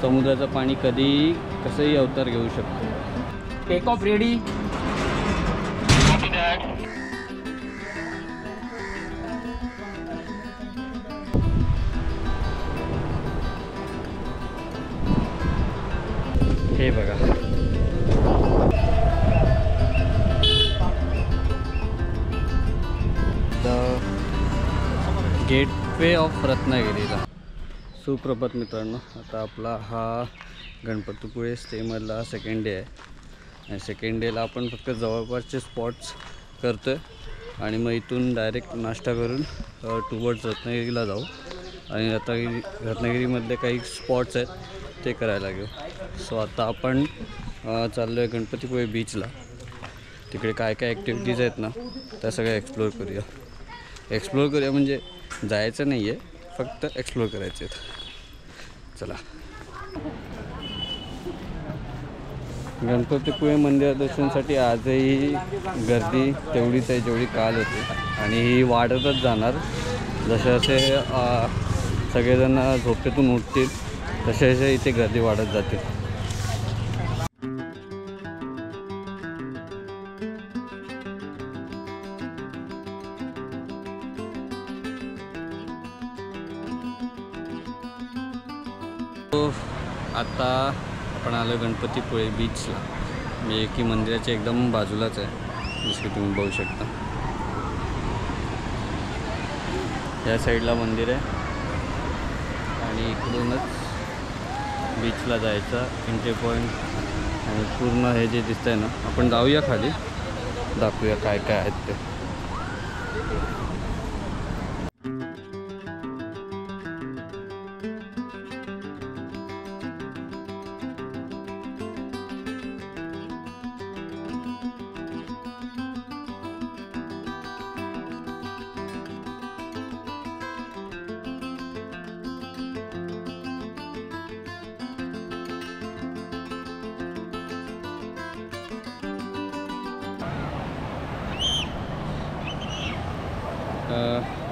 समुद्राचं पाणी कधी कसंही अवतार घेऊ शकतो। Take off ready. हे बघा द गेटवे ऑफ रत्नागिरीला। सुप्रभात मित्रांनो, आता आपला हा गणपतीपुळे स्टेमधला सेकंड डे आहे आणि सेकंड डेला आपण फक्त जवळपासचे स्पॉट्स करतो आहे आणि मग इथून डायरेक्ट नाश्ता करून टुवर्ड्स रत्नागिरीला जाऊ आणि रत्नागिरीमधले काही स्पॉट्स आहेत ते करायला घेऊ। सो आता आपण चाललो आहे गणपतीपुळे बीचला। तिकडे काय काय ॲक्टिव्हिटीज आहेत ना त्या सगळ्या एक्सप्लोअर करूया म्हणजे जायचं नाही आहे, फक्त एक्सप्लोअर करायचे आहेत। चला, गणपतीपुळे मंदिर दर्शनासाठी आजही गर्दी तेवढीच आहे जेवढी काल होती आणि ही वाढतच जाणार। जसे जसे सगळेजण झोपेतून उठतील तसे तसे इथे गर्दी वाढत जाते। आता आपण आलो गणपतीपुळे बीचला, म्हणजे की मंदिराच्या एकदम बाजूलाच आहे, जसं की तुम्ही बघू शकता। या साईडला मंदिर आहे आणि इकडूनच बीचला जायचा एंट्री पॉईंट आणि पूर्ण हे जे दिसतं आहे ना, आपण जाऊया खाली, दाखवूया काय काय आहेत ते।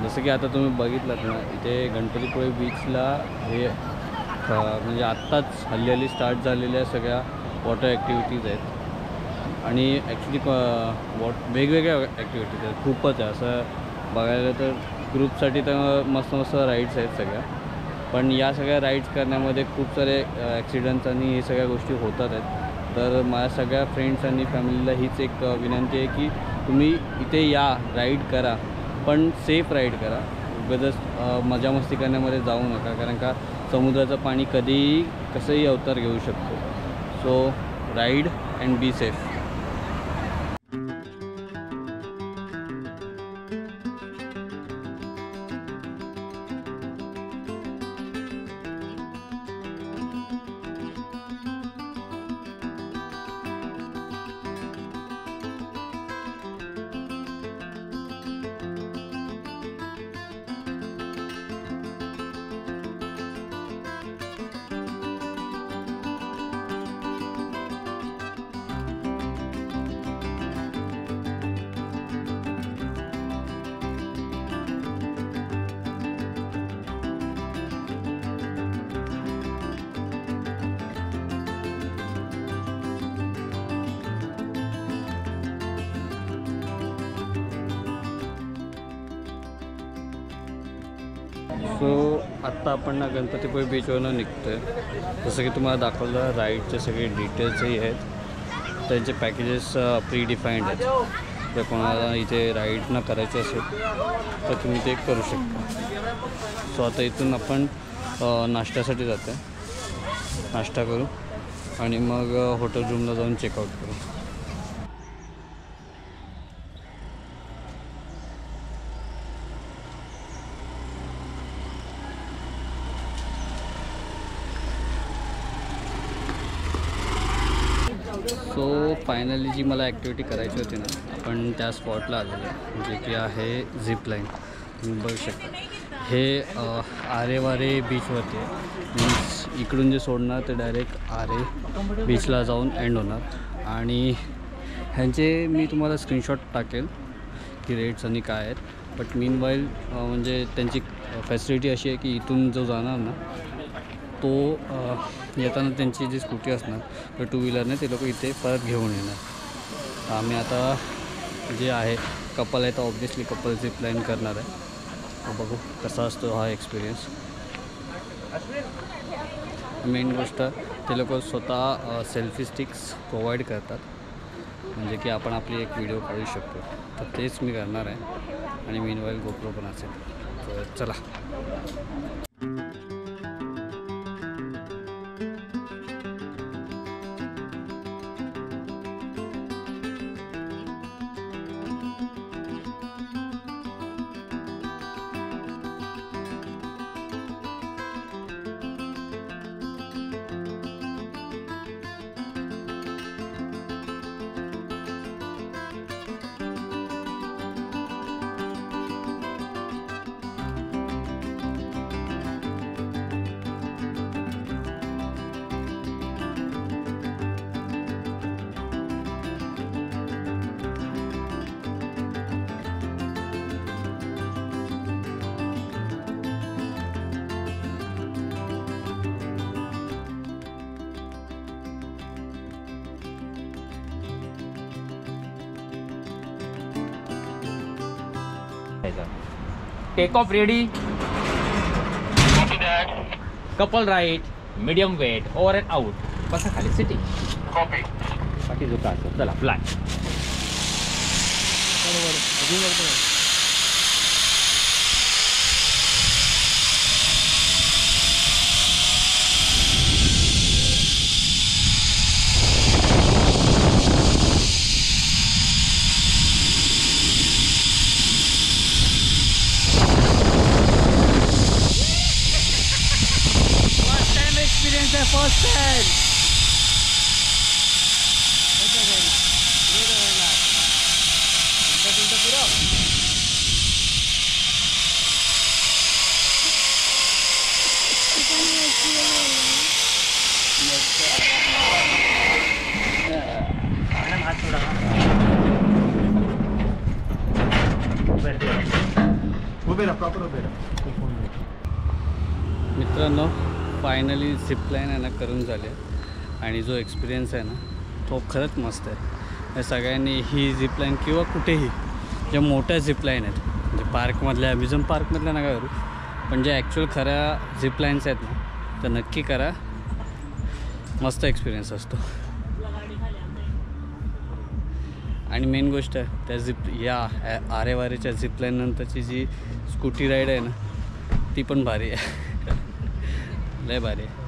जसं की आता तुम्ही बघितलात ना, इथे गणपतीपुळे बीचला हे म्हणजे आत्ताच हल्ली स्टार्ट झालेल्या सगळ्या वॉटर ॲक्टिव्हिटीज आहेत आणि ॲक्च्युली वेगवेगळ्या ॲक्टिव्हिटीज आहेत, खूपच आहे। असं बघायला तर ग्रुपसाठी तर मस्त मस्त राईड्स आहेत सगळ्या, पण या सगळ्या राईड्स करण्यामध्ये खूप सारे ॲक्सिडेंट्स आणि हे सगळ्या गोष्टी होतात आहेत। तर माझ्या सगळ्या फ्रेंड्स आणि फॅमिलीला हीच एक विनंती आहे की तुम्ही इथे या, राईड करा, पण सेफ राईड करा। उगाच मजा मस्ती करण्यामध्ये जाऊ नका, कारण का समुद्राचं पाणी कधीही कसंही अवतार घेऊ शकतो। So ride and be safe. So आत्ता आपण ना गणपतीपुळे बीचवरनं निघतो आहे। जसं की तुम्हाला दाखवलं, राईडचे सगळे डिटेल्सही आहेत, त्यांचे पॅकेजेस प्री डिफाईंड आहेत। जर कोणाला इथे राईड न करायचे असेल तर तुम्ही ते करू शकता। सो आता इथून आपण नाश्त्यासाठी जातो आहे, नाश्ता करू आणि मग हॉटेल रूमला जाऊन चेकआउट करू। सो फायनली जी मला ॲक्टिव्हिटी करायची होती ना, आपण त्या स्पॉटला आलेलो आहे, जे की आहे झिप लाईन। तुम्ही बघू शकता हे आरेवारे बीचवरती आहे, मीन्स इकडून जे सोडणार ते डायरेक्ट आरे बीचला जाऊन एंड होणार। आणि ह्यांचे मी तुम्हाला स्क्रीनशॉट टाकेल की रेट्स आणि काय आहेत, बट मीनवाईल म्हणजे त्यांची फॅसिलिटी अशी आहे की इथून जो जाणार ना तो येताना त्यांची जी स्कूटी असणार तर टू व्हीलरने ते लोक इथे परत घेऊन येणार. आम्ही आता जे आहे कपल आहे तर ऑब्वियसली कपल झिप लाईन करणार आहे. तर बघू कसा असतो हा एक्सपिरियन्स. मेन गोष्ट ते लोक स्वतः सेल्फी स्टिक्स प्रोव्हाइड करतात, म्हणजे की आपण आपली एक व्हिडिओ काढू शकतो. तर तेच मी करणार आहे आणि मीनवाईल गोप्रो पण असेल. तर चला. Take off ready. Couple right, medium weight, over and out. बसा खाली सिटी. कॉपी. बाकी जो काय असेल चला फ्लाय. First time. मित्रांनो फायनली झिपलाईन आहे ना करून झाले आणि जो एक्सपिरियन्स आहे ना तो खरंच मस्त आहे. या सगळ्यांनी ही झिपलाईन किंवा कुठेही ज्या मोठ्या झिपलाईन आहेत म्हणजे पार्कमधल्या अम्युजन पार्कमधल्या नका करू, पण ज्या ॲक्च्युअल खऱ्या झिपलाईन्स आहेत ना तर नक्की करा. मस्त एक्सपिरियन्स असतो. आणि मेन गोष्ट आहे त्या या आरेवारेच्या झिपलाईन नंतरची जी स्कूटी राईड आहे ना ती पण भारी आहे. लय भारी आहे.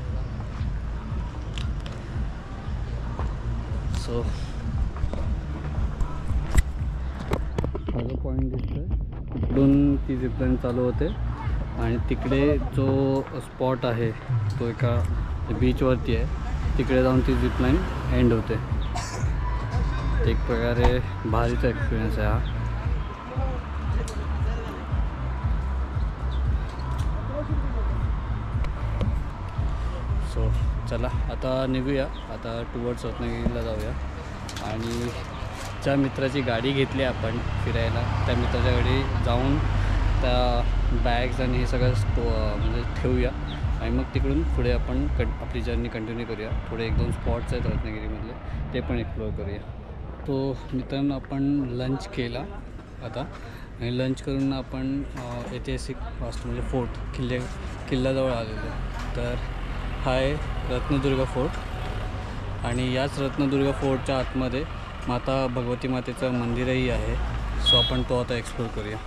सो हा जो पॉईंट दिसतोय इकडून ती झिपलाईन चालू होते आणि तिकडे जो स्पॉट आहे तो एका बीचवरती आहे, तिकडे जाऊन ती झिपलाईन एंड होते. एक प्रकारे भारीचा एक्सपिरियन्स आहे हा. सो चला आता निघूया. आता टुवर्ड्स रत्नागिरीला जाऊया. आणि ज्या मित्राची गाडी घेतली आपण फिरायला त्या मित्राच्या गाडी जाऊन त्या बॅग्स आणि हे सगळं म्हणजे ठेवूया आणि मग तिकडून पुढे आपण आपली जर्नी कंटिन्यू करूया. पुढे 1-2 स्पॉट्स आहेत रत्नागिरीमधले ते पण एक्सप्लोअर करूया. तो मित्रांनो आपण लंच केला आता आणि लंच करून आपण ऐतिहासिक वास्तू म्हणजे फोर्ट किल्ल्याजवळ आलेलो. तर हा आहे रत्नदुर्ग फोर्ट आणि याच रत्नदुर्ग फोर्टच्या आतमध्ये माता भगवती मातेचं मंदिरही आहे. सो आपण तो आता एक्सप्लोर करूया.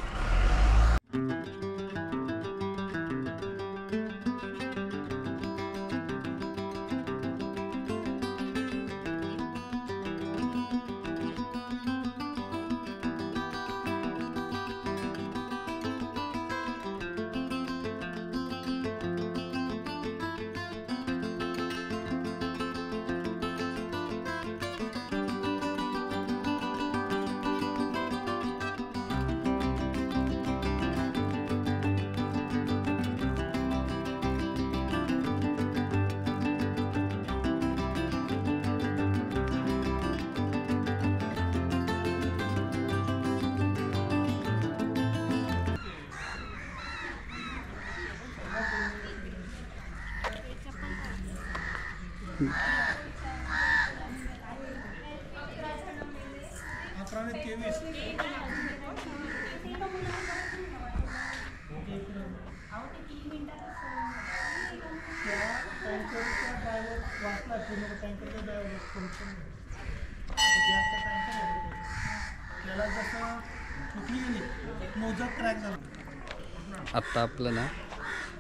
आत्ता आपलं ना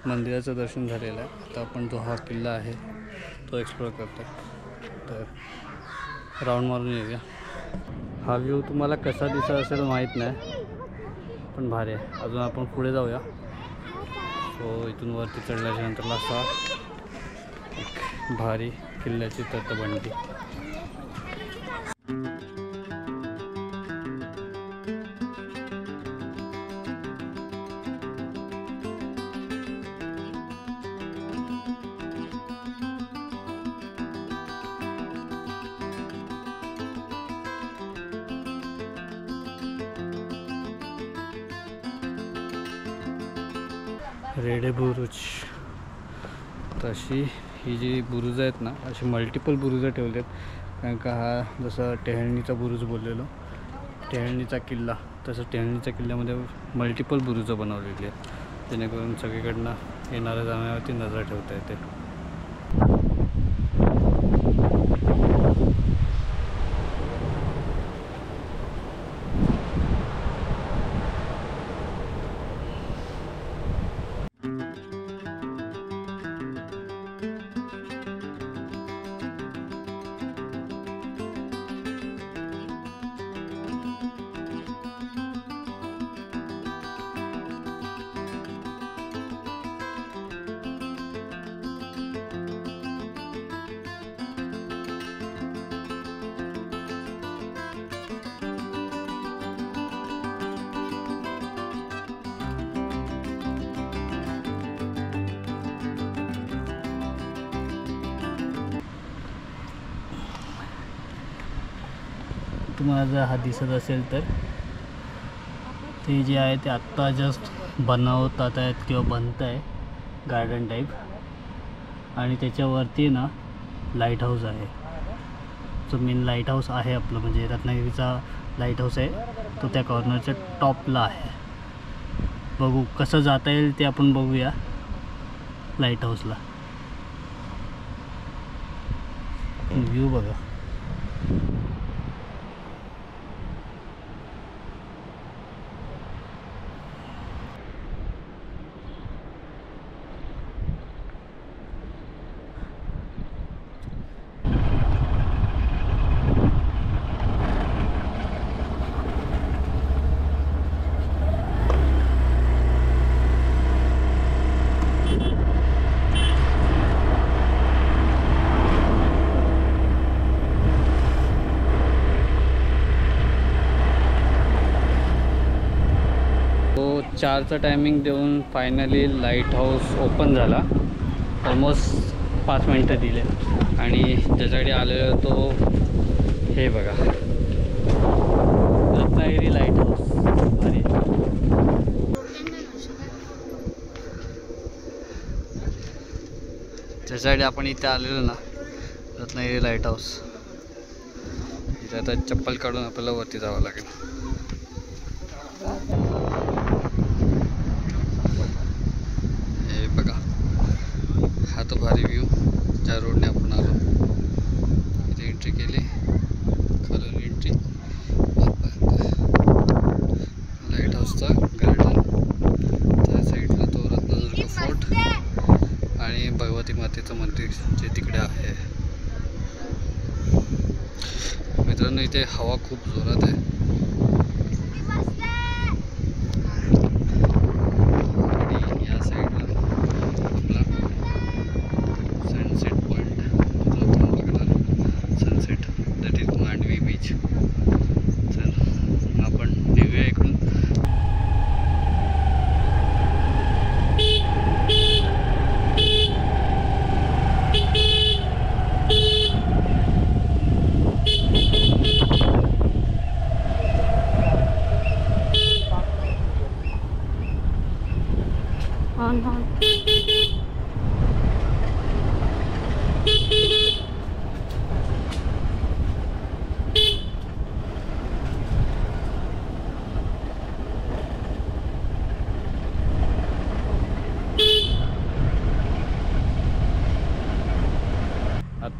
मंदिराचं दर्शन झालेलं आहे. आता आपण जो हा किल्ला आहे तो एक्सप्लोअर करतो आहे, तर राऊंड मारून येऊया. हा व्ह्यू तुम्हाला कसा दिसत असेल माहीत नाही, पण भारी आहे. अजून आपण पुढे जाऊया. सो इथून वरती चढल्याच्यानंतरला असा एक भारी किल्ल्याची तटबंदी. रेडे बुरुज. तशी ही जी बुरुज आहेत ना, अशी मल्टिपल बुरुजं ठेवले आहेत. कारण का हा जसं टेहळणीचा बुरुज बोललेलो, टेहळणीचा किल्ला, तसं टेहळणीच्या किल्ल्यामध्ये मल्टिपल बुरुजं बनवलेली आहेत, जेणेकरून सगळीकडनं येणाऱ्या जाण्यावरती नजर ठेवता येते. तुम्हाला जर हा दिसत असेल तर ते जे आहे ते आत्ता जस्ट बनवतात आहेत किंवा बनत आहे गार्डन टाईप. आणि त्याच्यावरती ना लाईट हाऊस आहे. जो मेन लाईट हाऊस आहे आपलं, म्हणजे रत्नागिरीचा लाईट हाऊस आहे तो त्या कॉर्नरच्या टॉपला आहे. बघू कसं जाता येईल ते आपण बघूया लाईट हाऊसला. व्ह्यू बघा. तो 4चा टायमिंग देऊन फायनली लाईट हाऊस ओपन झाला. ऑलमोस्ट 5 मिनटं दिले. आणि ज्याच्याकडे आलेलो तो हे बघा, रत्नागिरी लाईट हाऊस. अरे ज्याच्याकडे आपण इथे आलेलो ना, रत्नागिरी लाईट हाऊस, इथे आता चप्पल काढून आपल्याला वरती जावं लागेल. हे बघा, हा तो भारी व्ह्यू ज्या रोडने आपण आलो. इथे एंट्री केली, खालून एंट्री, लाईट हाऊसचा गार्डन, त्या साईडला तो रत्नदुर्ग फोर्ट आणि भगवती मातेचं मंदिर जे तिकडे आहे. मित्रांनो, इथे हवा खूप जोरात आहे.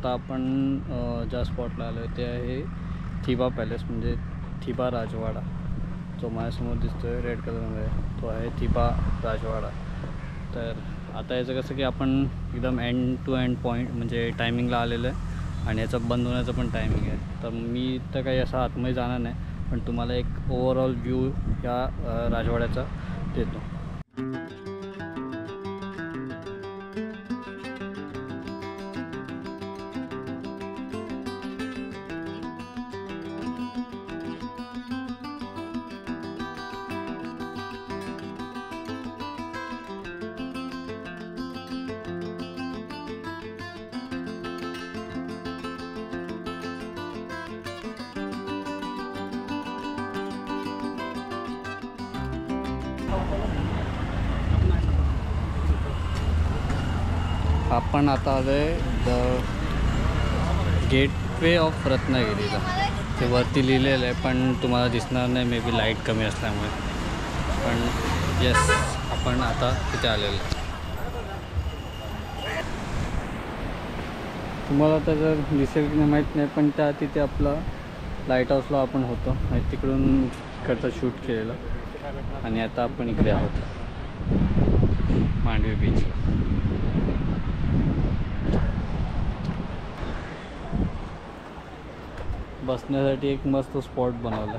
आता आपण ज्या स्पॉटला आलो आहे ते आहे थिबा पॅलेस, म्हणजे थिबा राजवाडा. जो माझ्यासमोर दिसतो आहे रेड कलरमध्ये, तो आहे थिबा राजवाडा. तर आता याचं कसं की आपण एकदम एंड टू एंड पॉईंट म्हणजे टायमिंगला आलेलं आहे आणि याचा बंद होण्याचं पण टायमिंग आहे. तर मी तर काही असं आतमध्ये जाणार नाही, पण तुम्हाला एक ओव्हरऑल व्ह्यू या राजवाड्याचा देतो. आपण आता आलो आहे द गेटवे ऑफ रत्नागिरीला. ते वरती लिहिलेलं आहे पण तुम्हाला दिसणार नाही, मे बी लाईट कमी असल्यामुळे. पण येस, आपण आता तिथे आलेलो आहे. तुम्हाला आता जर दिसेल की नाही माहीत नाही, पण त्या तिथे आपला लाईट हाऊसला आपण होतो आणि तिकडून इकडचं शूट केलेलं. आणि आता आपण इकडे आहोत मांडवी बीचला. बसण्यासाठी एक मस्त स्पॉट बनवला.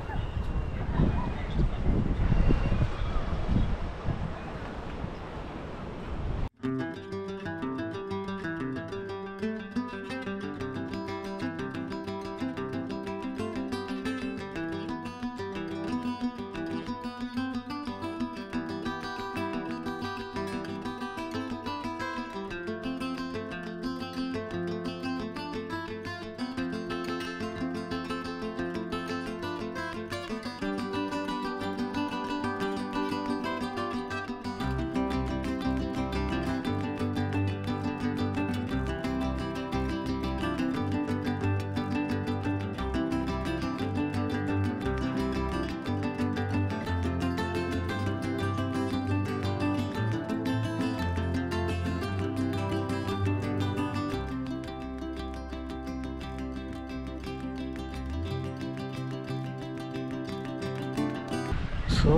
सो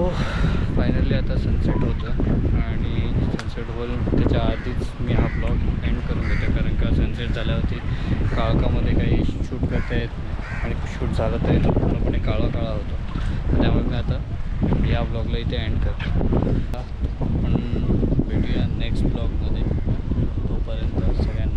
फायनली आता सनसेट होतं आणि सनसेट होईल त्याच्या आधीच मी हा ब्लॉग एंड करून घेतो, कारण का सनसेट झाल्यावरती काळोखामध्ये काही शूट करता येत नाही आणि शूट झालं तरी तो पूर्णपणे काळा होतो. त्यामुळे मी आता या ब्लॉगला इथे एंड करतो. आपण भेटूया नेक्स्ट ब्लॉगमध्ये. तोपर्यंत सगळ्यांना